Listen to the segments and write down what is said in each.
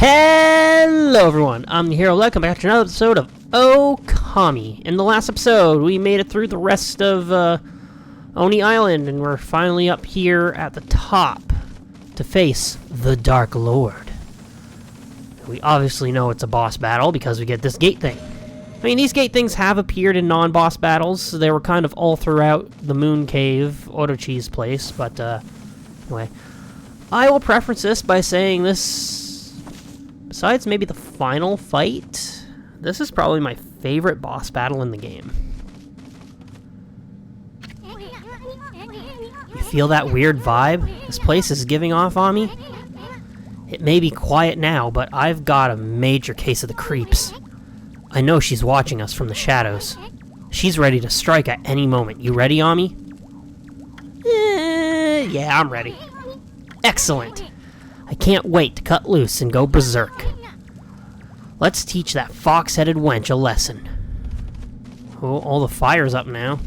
Hello everyone, I'm the Hero. Welcome back to another episode of Okami. In the last episode, we made it through the rest of Oni Island, and we're finally up here at the top to face the Dark Lord. We obviously know it's a boss battle because we get this gate thing. I mean, these gate things have appeared in non-boss battles. So they were kind of all throughout the Moon Cave, Orochi's place, but anyway. I will preference this by saying this, besides maybe the final fight, this is probably my favorite boss battle in the game. You feel that weird vibe this place is giving off on me? It may be quiet now, but I've got a major case of the creeps. I know she's watching us from the shadows. She's ready to strike at any moment. You ready, Ami? Yeah, I'm ready. Excellent! I can't wait to cut loose and go berserk. Let's teach that fox-headed wench a lesson. Oh, all the fire's up now.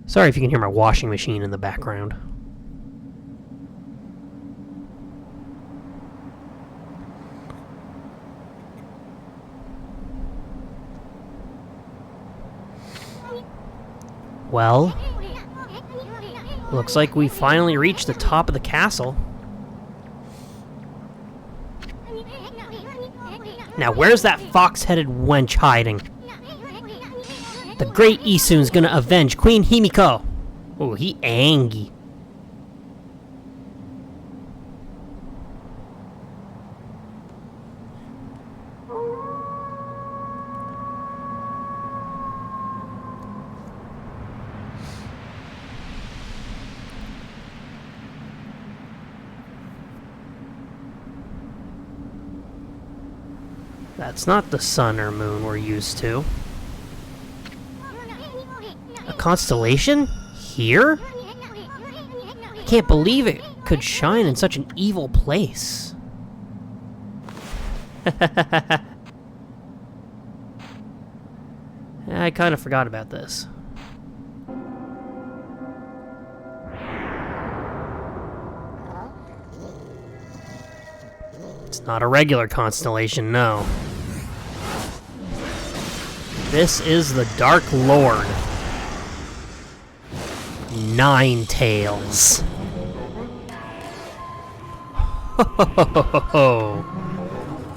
Sorry if you can hear my washing machine in the background. Well, looks like we finally reached the top of the castle. Now, where's that fox-headed wench hiding? The great Isun's gonna avenge Queen Himiko. Oh, he angry. That's not the sun or moon we're used to. A constellation? Here? I can't believe it could shine in such an evil place. I kind of forgot about this. It's not a regular constellation, no. This is the Dark Lord. Nine Tails. Ho ho ho ho ho ho.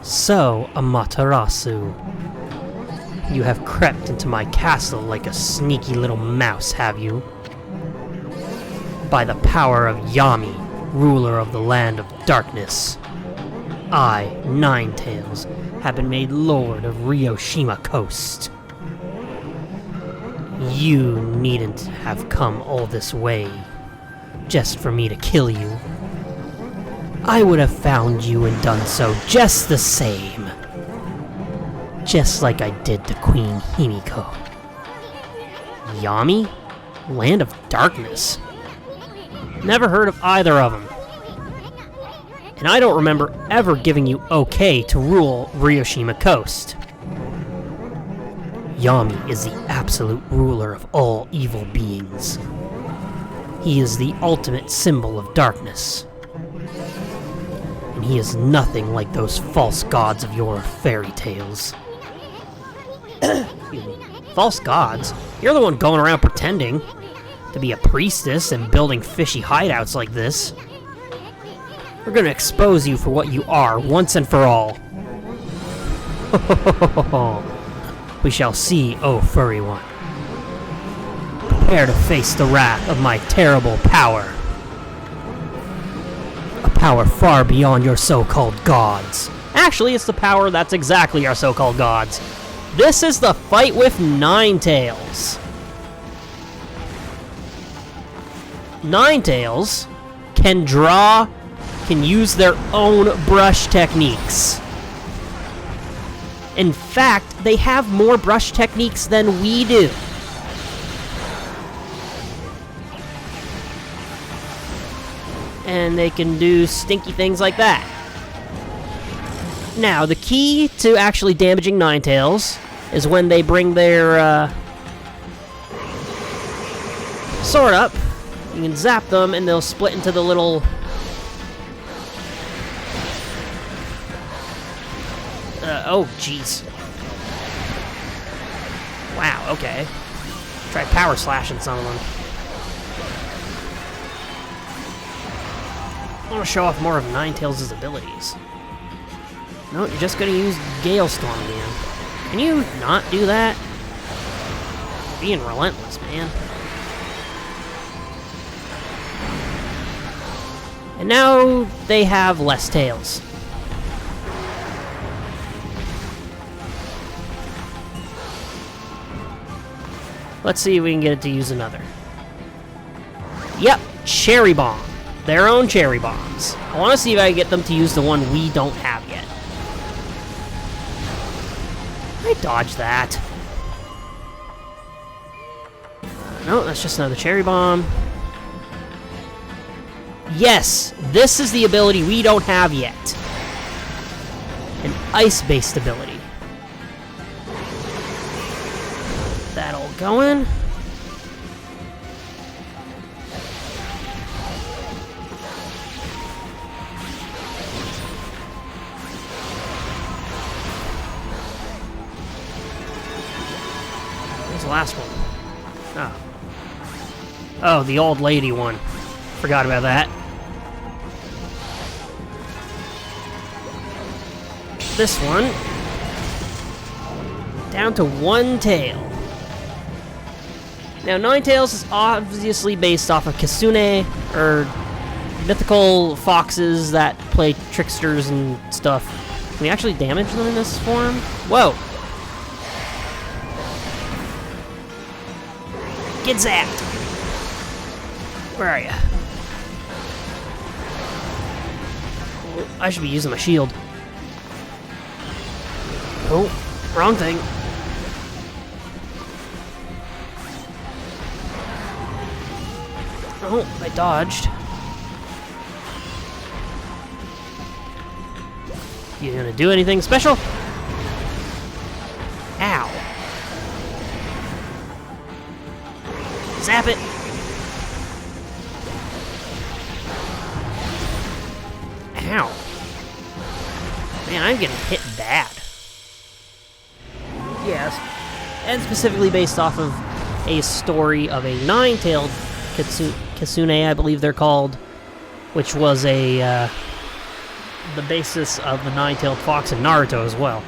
So, Amaterasu, you have crept into my castle like a sneaky little mouse, have you? By the power of Yami, ruler of the land of darkness, I, Nine Tails, have been made Lord of Ryoshima Coast. You needn't have come all this way just for me to kill you. I would have found you and done so just the same. Just like I did to Queen Himiko. Yami? Land of Darkness? Never heard of either of them. And I don't remember ever giving you okay to rule Ryoshima Coast. Yami is the absolute ruler of all evil beings. He is the ultimate symbol of darkness. And he is nothing like those false gods of your fairy tales. Excuse me. False gods? You're the one going around pretending to be a priestess and building fishy hideouts like this. We're gonna expose you for what you are, once and for all. We shall see, oh furry one. Prepare to face the wrath of my terrible power. A power far beyond your so-called gods. Actually, it's the power that's exactly our so-called gods. This is the fight with Nine Tails. Nine Tails can draw, can use their own brush techniques. In fact, they have more brush techniques than we do. And they can do stinky things like that. Now, the key to actually damaging Nine Tails is when they bring their sword up You can zap them, and they'll split into the little... oh, jeez. Wow, okay. Try power slashing some of them. I want to show off more of Ninetales' abilities. No, you're just gonna use Gale Storm again. Can you not do that? You're being relentless, man. And now they have less tails. Let's see if we can get it to use another. Yep, Cherry Bomb. Their own cherry bombs. I want to see if I can get them to use the one we don't have yet. I dodged that. No, that's just another cherry bomb. Yes, this is the ability we don't have yet. An ice-based ability. That all going. Where's the last one? Oh. Oh, the old lady one. Forgot about that. This one. Down to one tail. Now, Ninetales is obviously based off of Kitsune, or mythical foxes that play tricksters and stuff. Can we actually damage them in this form? Whoa! Get zapped! Where are you? I should be using my shield. Oh, wrong thing. Oh, I dodged. You gonna do anything special? Ow. Zap it. Ow. Man, I'm getting hit bad. Yes. And specifically based off of a story of a nine-tailed Kitsune, I believe they're called, which was the basis of the nine-tailed fox in Naruto as well.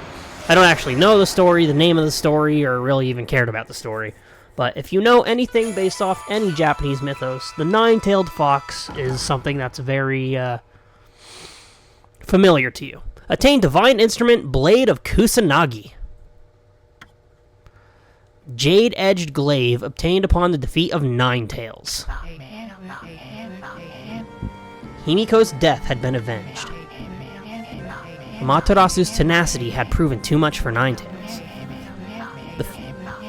I don't actually know the story, the name of the story, or really even cared about the story. But if you know anything based off any Japanese mythos, the nine-tailed fox is something that's very familiar to you. Attain Divine Instrument Blade of Kusanagi. Jade-edged glaive obtained upon the defeat of Ninetales. Himiko's death had been avenged. Amaterasu's tenacity had proven too much for Ninetales.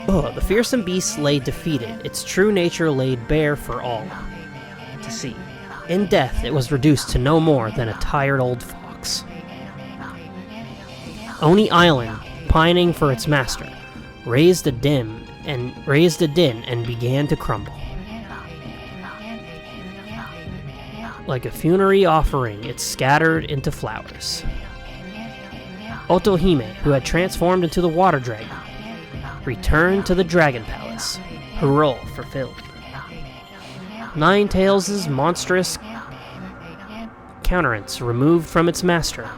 The fearsome beast lay defeated, its true nature laid bare for all to see. In death, it was reduced to no more than a tired old fox. Oni Island, pining for its master, raised a din and began to crumble. Like a funerary offering, it scattered into flowers. Otohime, who had transformed into the water dragon, returned to the Dragon Palace, her role fulfilled. Ninetales' monstrous countenance, removed from its master,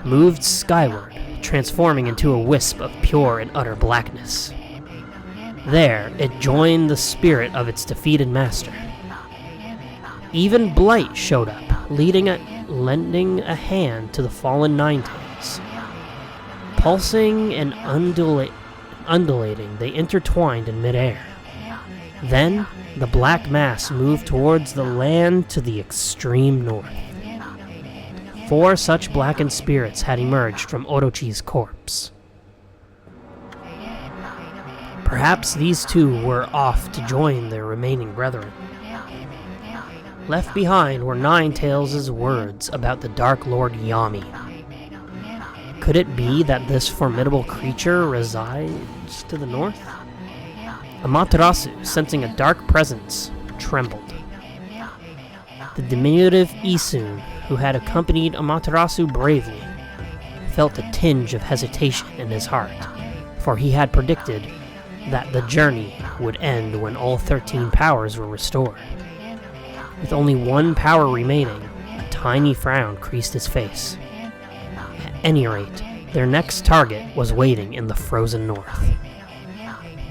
moved skyward, transforming into a wisp of pure and utter blackness. There, it joined the spirit of its defeated master. Even Blight showed up, lending a hand to the fallen Ninetales. Pulsing and undulating, they intertwined in midair. Then, the black mass moved towards the land to the extreme north. 4 such blackened spirits had emerged from Orochi's corpse. Perhaps these 2 were off to join their remaining brethren. Left behind were Ninetales' words about the Dark Lord Yami. Could it be that this formidable creature resides to the north? Amaterasu, sensing a dark presence, trembled. The diminutive Isun, who had accompanied Amaterasu bravely, felt a tinge of hesitation in his heart, for he had predicted that the journey would end when all 13 powers were restored. With only one power remaining, a tiny frown creased his face. At any rate, their next target was waiting in the frozen north.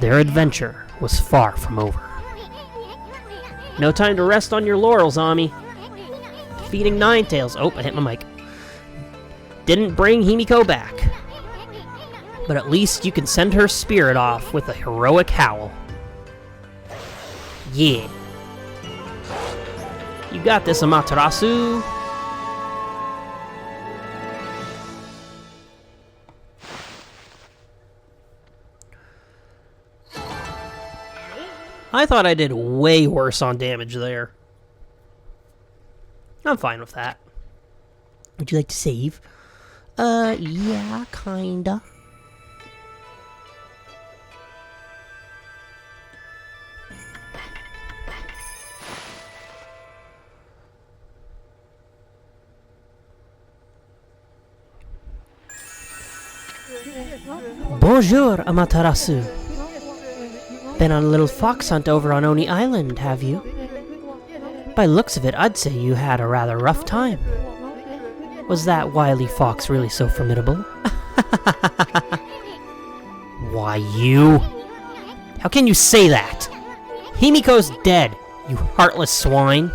Their adventure was far from over. No time to rest on your laurels, Ami. Defeating Ninetails. Oh, I hit my mic. Didn't bring Himiko back. But at least you can send her spirit off with a heroic howl. Yeah. You got this, Amaterasu. I thought I did way worse on damage there. I'm fine with that. Would you like to save? Yeah, kinda. Bonjour, Amaterasu. Been on a little fox hunt over on Oni Island, have you? By looks of it, I'd say you had a rather rough time. Was that wily fox really so formidable? Why, you? How can you say that? Himiko's dead, you heartless swine.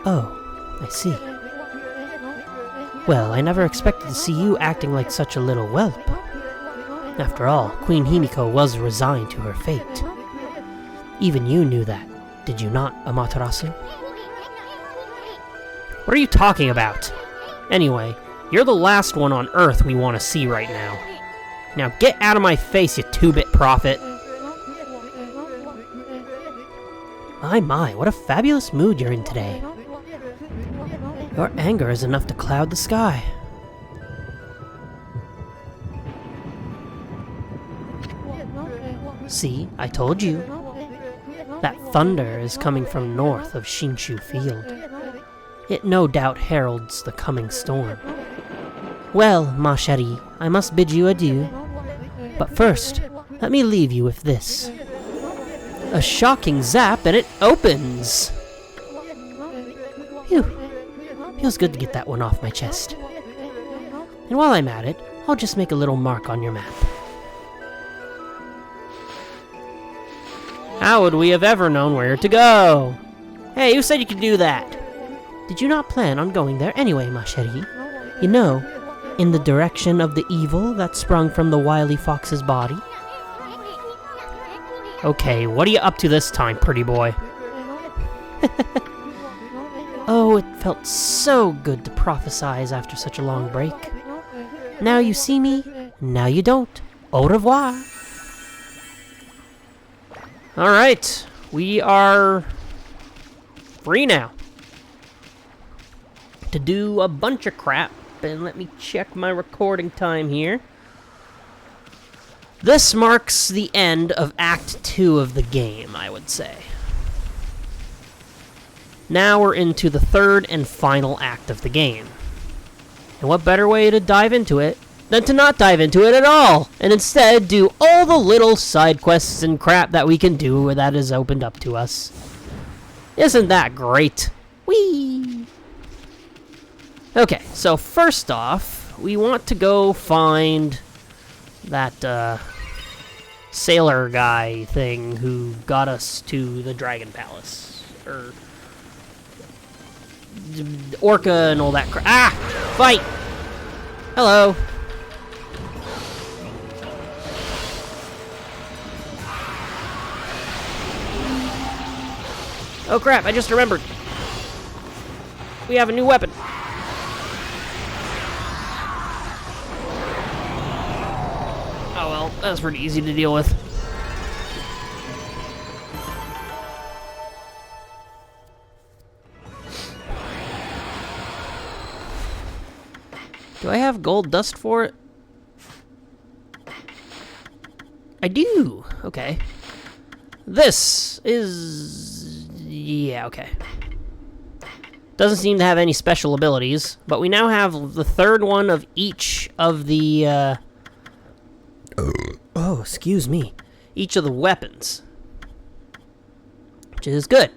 Oh, I see. Well, I never expected to see you acting like such a little whelp. After all, Queen Himiko was resigned to her fate. Even you knew that, did you not, Amaterasu? What are you talking about? Anyway, you're the last one on Earth we want to see right now. Now get out of my face, you two-bit prophet! My, what a fabulous mood you're in today. Your anger is enough to cloud the sky. See, I told you. That thunder is coming from north of Shinshu Field. It no doubt heralds the coming storm. Well, ma chérie, I must bid you adieu. But first, let me leave you with this. A shocking zap and it opens! Phew. Feels good to get that one off my chest. And while I'm at it, I'll just make a little mark on your map. How would we have ever known where to go? Hey, who said you could do that? Did you not plan on going there anyway, ma chérie? You know, in the direction of the evil that sprung from the wily fox's body? Okay, what are you up to this time, pretty boy? Oh, it felt so good to prophesize after such a long break. Now you see me, now you don't. Au revoir. Alright, we are free now to do a bunch of crap, and let me check my recording time here. This marks the end of Act 2 of the game, I would say. Now we're into the third and final act of the game. And what better way to dive into it than to not dive into it at all, and instead do all the little side quests and crap that we can do that is opened up to us. Isn't that great? Whee! Okay, so first off, we want to go find that sailor guy thing who got us to the Dragon Palace. Or Orca and all that crap. Ah! Fight! Hello. Oh crap, I just remembered. We have a new weapon. Oh well, that was pretty easy to deal with. Do I have gold dust for it? I do! Okay. This is... Yeah, okay. Doesn't seem to have any special abilities, but we now have the third one of each of the, oh, excuse me. Each of the weapons. Which is good.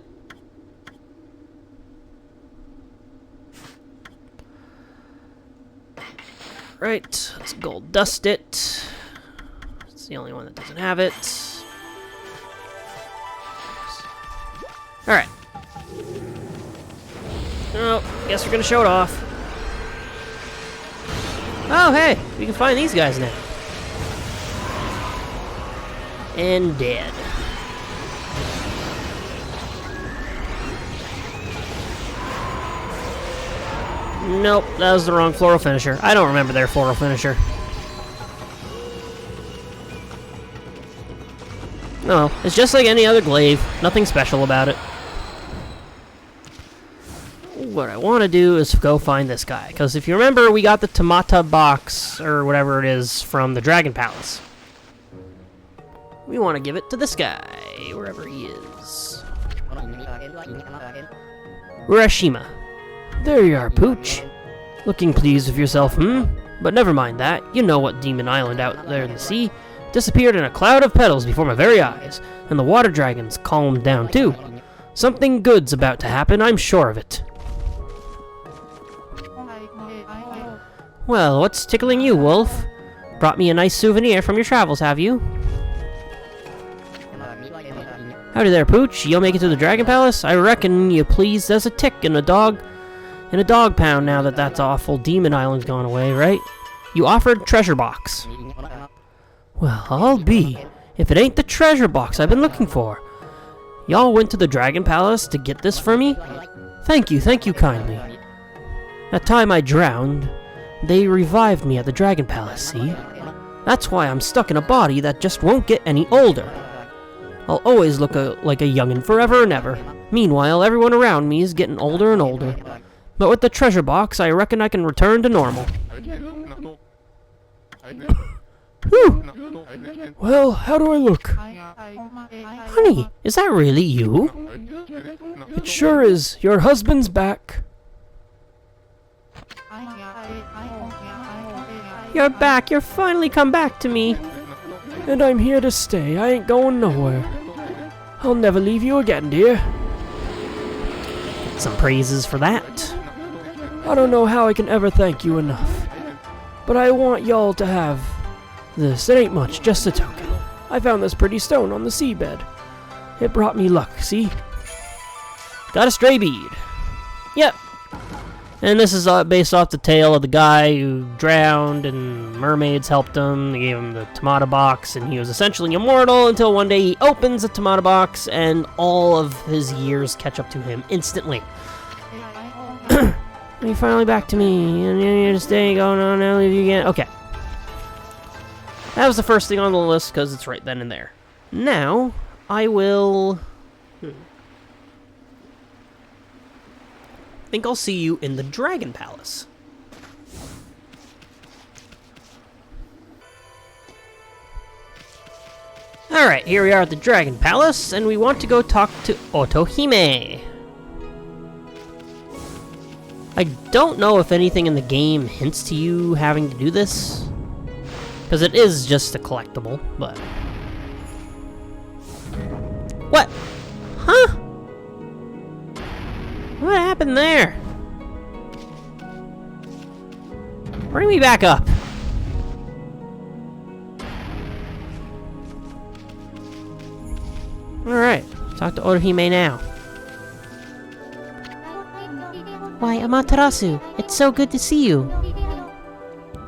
Right, let's gold dust it. It's the only one that doesn't have it. Alright. Oh, guess we're gonna show it off. Oh, hey, we can find these guys now. And dead. Nope, that was the wrong floral finisher. I don't remember their floral finisher. No, it's just like any other glaive. Nothing special about it. What I want to do is go find this guy. Because if you remember, we got the Tamata box, or whatever it is, from the Dragon Palace. We want to give it to this guy, wherever he is. Urashima. There you are, Pooch. Looking pleased with yourself, hmm? But never mind that. You know what Demon Island out there in the sea disappeared in a cloud of petals before my very eyes, and the water dragons calmed down too. Something good's about to happen, I'm sure of it. Well, what's tickling you, Wolf? Brought me a nice souvenir from your travels, have you? Howdy there, Pooch. You'll make it to the Dragon Palace? I reckon you pleased as a tick in a dog pound now that that's awful Demon Island's gone away, right? You offered treasure box. Well, I'll be, if it ain't the treasure box I've been looking for. Y'all went to the Dragon Palace to get this for me? Thank you kindly. That time I drowned, they revived me at the Dragon Palace, see? That's why I'm stuck in a body that just won't get any older. I'll always look like a youngin' forever and ever. Meanwhile, everyone around me is getting older and older. But with the treasure box, I reckon I can return to normal. Whew. Well, how do I look? Honey, is that really you? It sure is. Your husband's back. You're back. You're finally come back to me. And I'm here to stay. I ain't going nowhere. I'll never leave you again, dear. Some praises for that. I don't know how I can ever thank you enough. But I want y'all to have this. It ain't much, just a token. I found this pretty stone on the seabed. It brought me luck, see? Got a stray bead. Yep. And this is based off the tale of the guy who drowned and mermaids helped him. They gave him the Tamata box and he was essentially immortal until one day he opens the Tamata box and all of his years catch up to him instantly. You're finally back to me and you're here to stay. Going on, I'll leave you again. Okay. That was the first thing on the list because it's right then and there. Now, I will... I think I'll see you in the Dragon Palace. Alright, here we are at the Dragon Palace, and we want to go talk to Otohime. I don't know if anything in the game hints to you having to do this, because it is just a collectible, but... What? Huh? What happened there? Bring me back up. Alright, talk to Otohime now. Why, Amaterasu, it's so good to see you.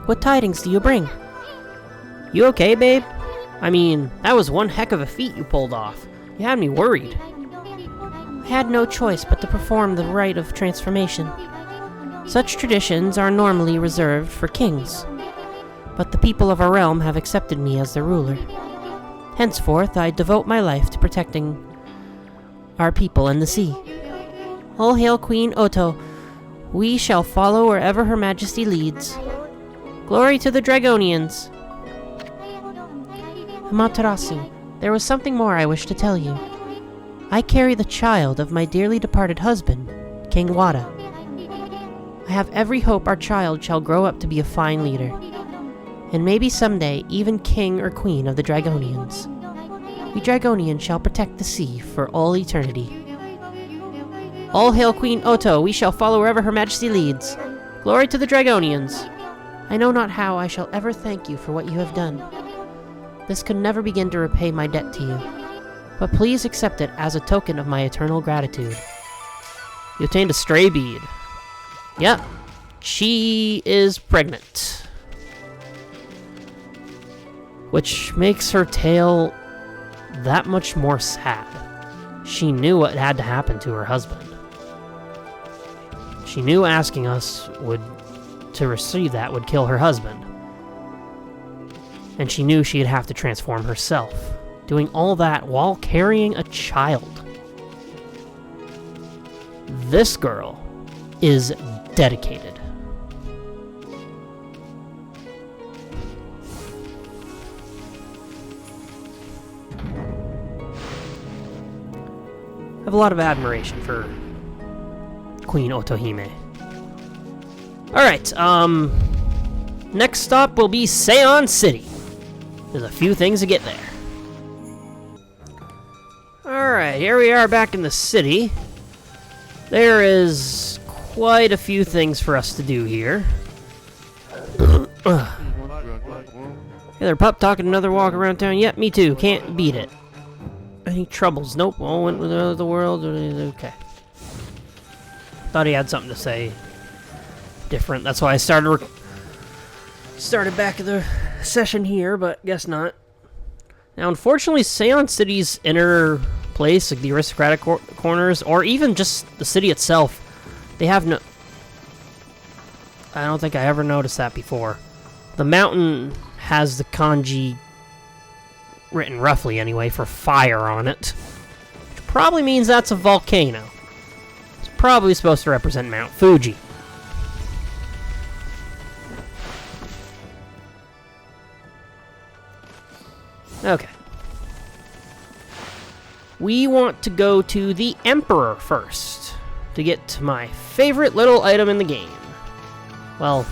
What tidings do you bring? You okay, babe? I mean, that was one heck of a feat you pulled off. You had me worried. I had no choice but to perform the rite of transformation. Such traditions are normally reserved for kings, but the people of our realm have accepted me as their ruler. Henceforth, I devote my life to protecting our people and the sea. All hail Queen Oto. We shall follow wherever Her Majesty leads. Glory to the Dragonians. Amaterasu, there was something more I wish to tell you. I carry the child of my dearly departed husband, King Wada. I have every hope our child shall grow up to be a fine leader, and maybe someday even king or queen of the Dragonians. We Dragonians shall protect the sea for all eternity. All hail Queen Oto, we shall follow wherever Her Majesty leads. Glory to the Dragonians. I know not how I shall ever thank you for what you have done. This could never begin to repay my debt to you, but please accept it as a token of my eternal gratitude. You obtained a stray bead. Yep, she is pregnant. Which makes her tale that much more sad. She knew what had to happen to her husband. She knew asking us to receive that would kill her husband. And she knew she'd have to transform herself, doing all that while carrying a child. This girl is dedicated. I have a lot of admiration for Queen Otohime. Alright, next stop will be Seon City. There's a few things to get there. Alright, here we are back in the city. There is quite a few things for us to do here. Hey there, pup, talking another walk around town. Yep, me too, can't beat it. Any troubles? Nope, all went with the world. Okay. Thought he had something to say different. That's why I started back at the session here, but guess not. Now, unfortunately, Seon City's inner place, like the aristocratic corners, or even just the city itself, they have no... I don't think I ever noticed that before. The mountain has the kanji, written roughly anyway, for fire on it. Which probably means that's a volcano. It's probably supposed to represent Mount Fuji. Okay. We want to go to the Emperor first, to get to my favorite little item in the game. Well,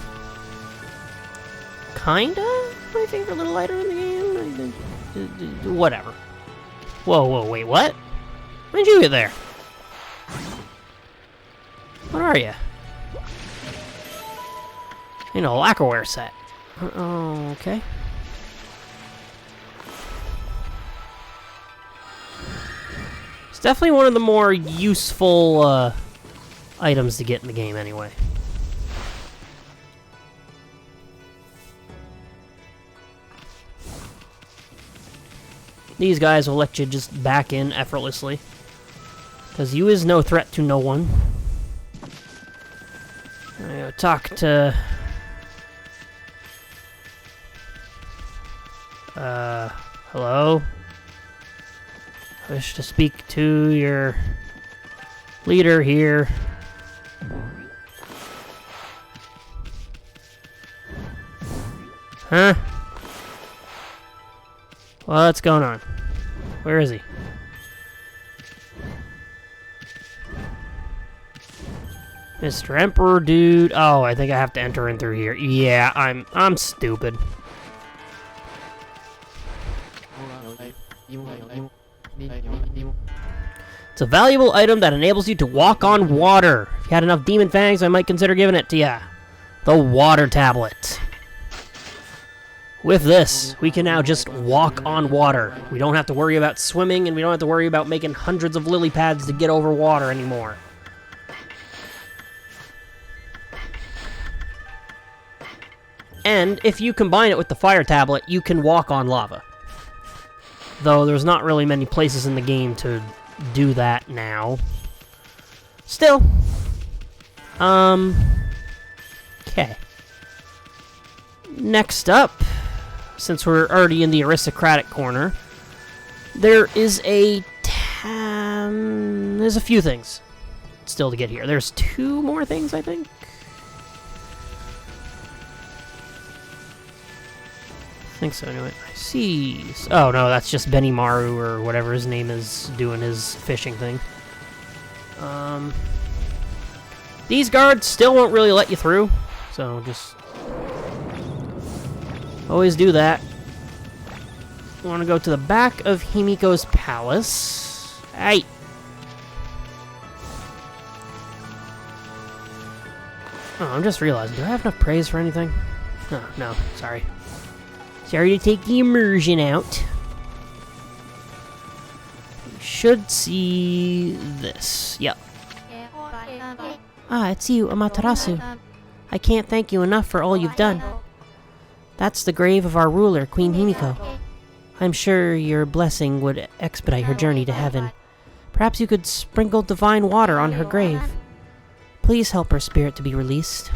kinda my favorite little item in the game? Whatever. Whoa, wait, what? When did you get there? What are you? You know, lacquerware set. Oh, okay. It's definitely one of the more useful items to get in the game anyway. These guys will let you just back in effortlessly, because you is no threat to no one. I gotta talk to... hello? I wish to speak to your leader here. Huh? What's going on? Where is he? Mr. Emperor, dude. Oh, I think I have to enter in through here. Yeah, I'm stupid. It's a valuable item that enables you to walk on water. If you had enough demon fangs, I might consider giving it to ya. The water tablet. With this, we can now just walk on water. We don't have to worry about swimming, and we don't have to worry about making hundreds of lily pads to get over water anymore. And if you combine it with the fire tablet, you can walk on lava. Though there's not really many places in the game to do that now. Still. Okay. Next up, since we're already in the aristocratic corner, there is there's a few things still to get here. There's 2 more things, I think. think so, anyway. I see. Oh, no, that's just Benimaru, or whatever his name is, doing his fishing thing. These guards still won't really let you through, so just always do that. I want to go to the back of Himiko's palace. Hey! Oh, I'm just realizing, do I have enough praise for anything? Oh, no, sorry. Sorry to take the immersion out. You should see this. Yep. Ah, it's you, Amaterasu. I can't thank you enough for all you've done. That's the grave of our ruler, Queen Himiko. I'm sure your blessing would expedite her journey to heaven. Perhaps you could sprinkle divine water on her grave. Please help her spirit to be released.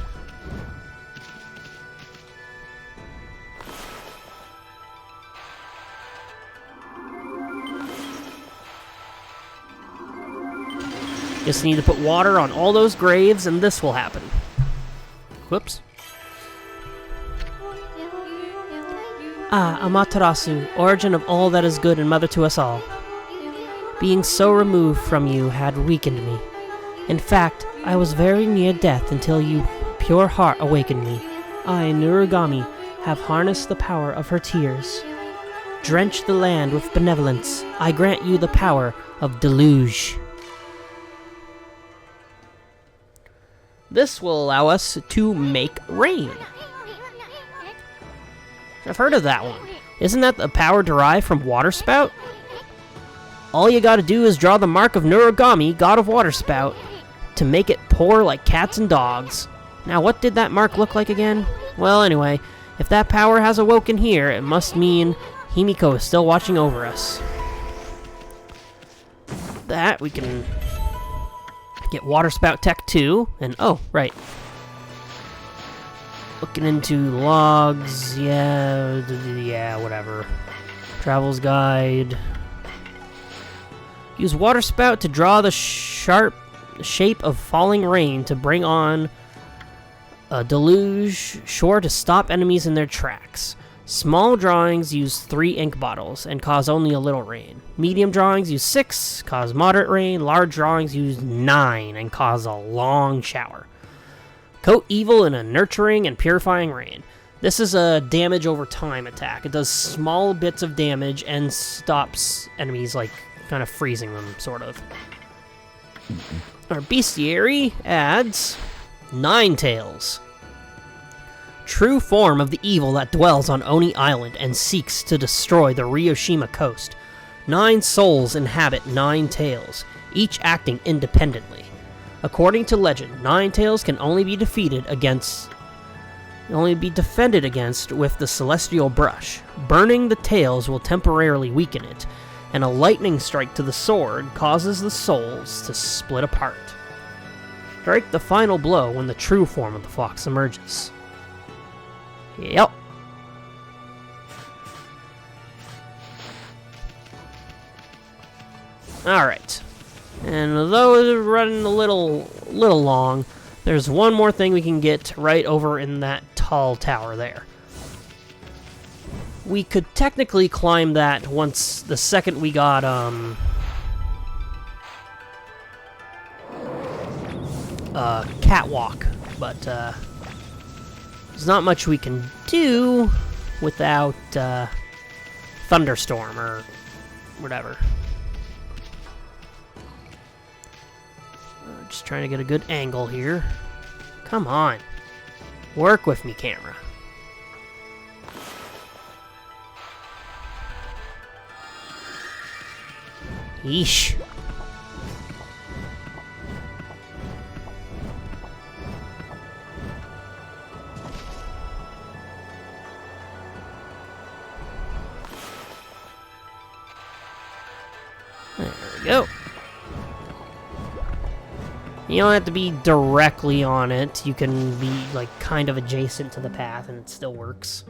Just need to put water on all those graves and this will happen. Whoops. Ah, Amaterasu, origin of all that is good and mother to us all. Being so removed from you had weakened me. In fact, I was very near death until your pure heart awakened me. I, Nurugami, have harnessed the power of her tears. Drench the land with benevolence. I grant you the power of deluge. This will allow us to make rain. I've heard of that one. Isn't that the power derived from water spout? All you gotta do is draw the mark of Nurugami, god of water spout, to make it pour like cats and dogs. Now, what did that mark look like again? Well, anyway, if that power has awoken here, it must mean Himiko is still watching over us. That, we can get water spout tech 2, and oh, right. Looking into logs, yeah, whatever. Travel's guide. Use water spout to draw the sharp shape of falling rain to bring on a deluge, sure to stop enemies in their tracks. Small drawings use 3 ink bottles and cause only a little rain. Medium drawings use 6, cause moderate rain. Large drawings use 9 and cause a long shower. Coat evil in a nurturing and purifying rain. This is a damage over time attack. It does small bits of damage and stops enemies, like, kind of freezing them, sort of. Our bestiary adds 9 tails. True form of the evil that dwells on Oni Island and seeks to destroy the Ryoshima coast. 9 souls inhabit 9 tails, each acting independently. According to legend, 9 tails can only be defended against with the celestial brush. Burning the tails will temporarily weaken it, and a lightning strike to the sword causes the souls to split apart. Strike the final blow when the true form of the fox emerges. Yep. Alright. And although it's running a little long, there's one more thing we can get right over in that tall tower there. We could technically climb that once the second we got, catwalk, but, there's not much we can do without, thunderstorm or whatever. Just trying to get a good angle here. Come on. Work with me, camera. Yeesh. There we go. You don't have to be directly on it. You can be, like, kind of adjacent to the path, and it still works.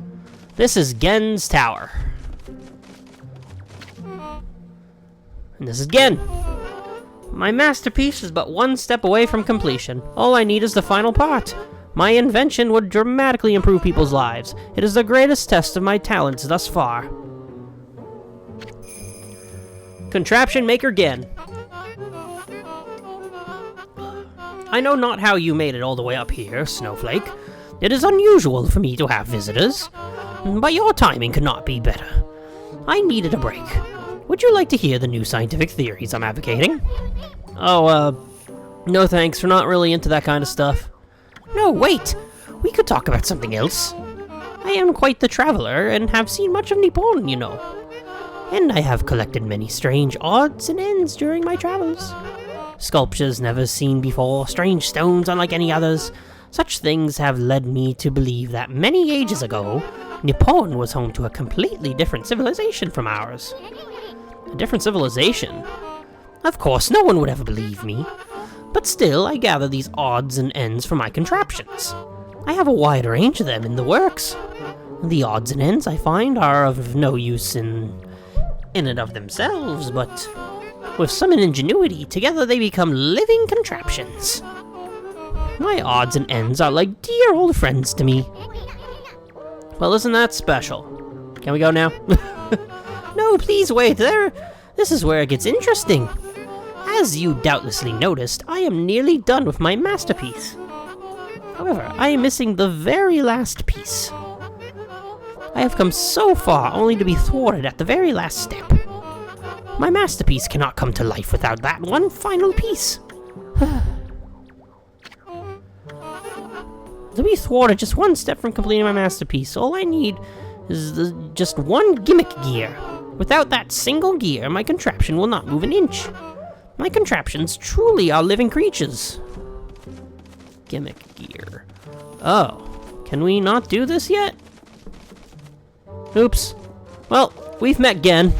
This is Gen's tower. And this is Gen. My masterpiece is but one step away from completion. All I need is the final part. My invention would dramatically improve people's lives. It is the greatest test of my talents thus far. Contraption maker again. I know not how you made it all the way up here, Snowflake. It is unusual for me to have visitors, but your timing could not be better. I needed a break. Would you like to hear the new scientific theories I'm advocating? Oh, no thanks, we're not really into that kind of stuff. No, wait! We could talk about something else. I am quite the traveler, and have seen much of Nippon, you know. And I have collected many strange odds and ends during my travels. Sculptures never seen before, strange stones unlike any others. Such things have led me to believe that many ages ago, Nippon was home to a completely different civilization from ours. A different civilization? Of course, no one would ever believe me. But still, I gather these odds and ends from my contraptions. I have a wide range of them in the works. The odds and ends I find are of no use in and of themselves, but with some ingenuity, together they become living contraptions. My odds and ends are like dear old friends to me. Well, isn't that special? Can we go now? No, please wait, this is where it gets interesting. As you doubtlessly noticed, I am nearly done with my masterpiece. However, I am missing the very last piece. I have come so far only to be thwarted at the very last step. My masterpiece cannot come to life without that one final piece. To be thwarted just one step from completing my masterpiece, all I need is just one gimmick gear. Without that single gear, my contraption will not move an inch. My contraptions truly are living creatures. Gimmick gear. Oh, can we not do this yet? Oops. Well, we've met Gen.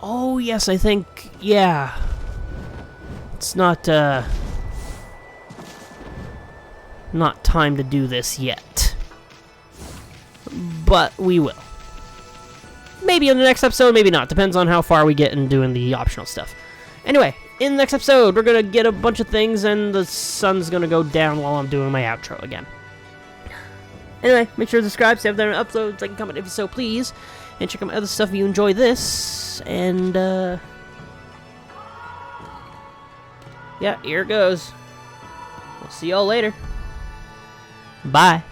Oh, yes, I think, yeah. It's not time to do this yet. But we will. Maybe in the next episode, maybe not. Depends on how far we get in doing the optional stuff. Anyway, in the next episode, we're going to get a bunch of things, and the sun's going to go down while I'm doing my outro again. Anyway, make sure to subscribe so you have their uploads, like and comment if you so please. And check out my other stuff if you enjoy this. And, yeah, here it goes. I'll see y'all later. Bye.